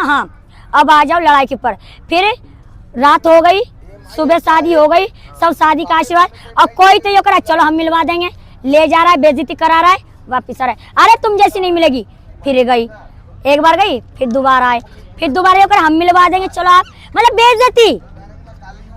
हाँ अब आ जाओ लड़ाई के ऊपर। फिर रात हो गई, सुबह शादी हो गई, सब शादी का आशीर्वाद। और कोई तो ये करा चलो हम मिलवा देंगे, ले जा रहा है, बेइज्जती करा रहा है, वापिस आ रहा है, अरे तुम जैसी नहीं मिलेगी। फिर गई, एक बार गई, फिर दोबारा आए, फिर दोबारा ये करा हम मिलवा देंगे चलो आप, मतलब बेइज्जती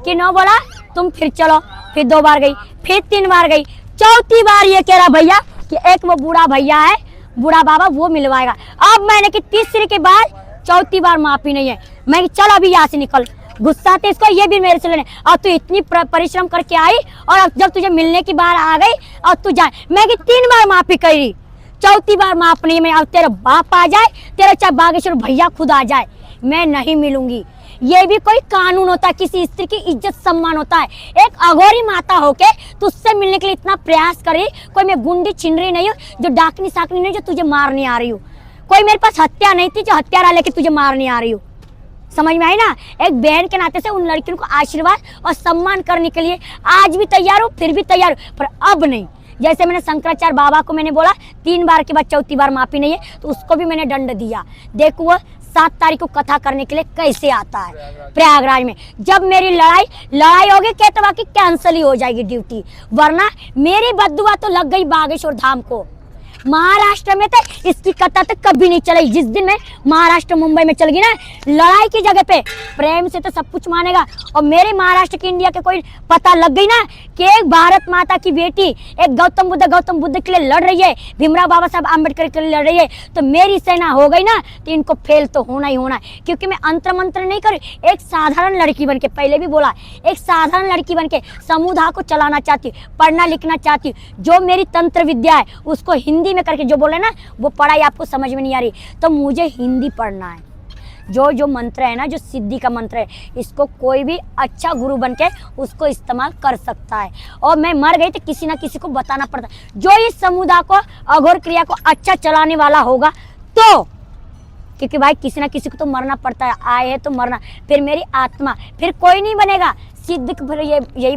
कि नो बोला तुम फिर चलो। फिर 2 बार गई, फिर 3 बार गई, चौथी बार ये कह रहा भैया कि एक वो बूढ़ा भैया है, बूढ़ा बाबा, वो मिलवाएगा। अब मैंने कि तीसरी के बाद चौथी बार माफी नहीं है। मैं चल अभी यहाँ से निकल, गुस्सा थे इसको, ये भी मेरे से लेने। और तू इतनी परिश्रम करके आई और अब जब तुझे मिलने की बार आ गई और तू जाए, मैं कि 3 बार माफी करी, चौथी बार माफ नहीं। मैं अब तेरा बाप आ जाए, तेरा चाहे बागेश्वर भैया खुद आ जाए, मैं नहीं मिलूंगी। ये भी कोई कानून होता है, किसी स्त्री की इज्जत सम्मान होता है। एक अघोरी माता होके तुझसे मिलने के लिए इतना प्रयास कर रही, कोई मैं गुंडी छिनरी नहीं हूँ जो डाकनी साकनी नहीं जो तुझे मारने आ रही हूँ, कोई मेरे पास हत्या नहीं थी जो हत्यारा लेके तुझे मारने आ रही हूँ। समझ में आई ना? एक बहन के नाते से उन लड़कियों को आशीर्वाद और सम्मान करने के लिए आज भी तैयार हूँ, फिर भी तैयार हूँ, पर अब नहीं। जैसे मैंने शंकराचार्य बाबा को मैंने बोला 3 बार के बाद चौथी बार माफी नहीं है, तो उसको भी मैंने दंड दिया। देखो वो 7 तारीख को कथा करने के लिए कैसे आता है प्रयागराज में। जब मेरी लड़ाई होगी कहते बाकी कैंसिल ही हो जाएगी ड्यूटी, वरना मेरी बद्दुआ तो लग गई बागेश्वर धाम को। महाराष्ट्र में तो इसकी कथा तो कभी नहीं चलेगी। जिस दिन में महाराष्ट्र मुंबई में चलेगी ना लड़ाई की जगह पे, प्रेम से तो सब कुछ मानेगा। और मेरे महाराष्ट्र की इंडिया के कोई पता लग गई ना कि एक भारत माता की बेटी एक गौतम बुद्ध के लिए लड़ रही है, भीमराव बाबा साहब आम्बेडकर के लिए लड़ रही है, तो मेरी सेना हो गई ना तो इनको फेल तो होना ही होना है। क्योंकि मैं अंतर मंत्र नहीं करूँ, एक साधारण लड़की बन के, पहले भी बोला, एक साधारण लड़की बन के समुदाय को चलाना चाहती हूँ, पढ़ना लिखना चाहती हूँ। जो मेरी तंत्र विद्या है उसको हिंदी में करके, जो बोले ना वो पढ़ाई आपको समझ में नहीं आ रही तो मुझे हिंदी पढ़ना है। जो मंत्र है ना, जो सिद्धि का मंत्र है, इसको कोई भी अच्छा गुरु बनके उसको इस्तेमाल कर सकता है। और मैं मर गई तो किसी ना किसी को बताना पड़ता है। जो इस समुदाय को अघोर क्रिया को अच्छा चलाने वाला होगा तो, क्योंकि भाई किसी ना किसी को तो मरना पड़ता है, आए है तो मरना, फिर मेरी आत्मा, फिर कोई नहीं बनेगा सिद्ध, फिर यही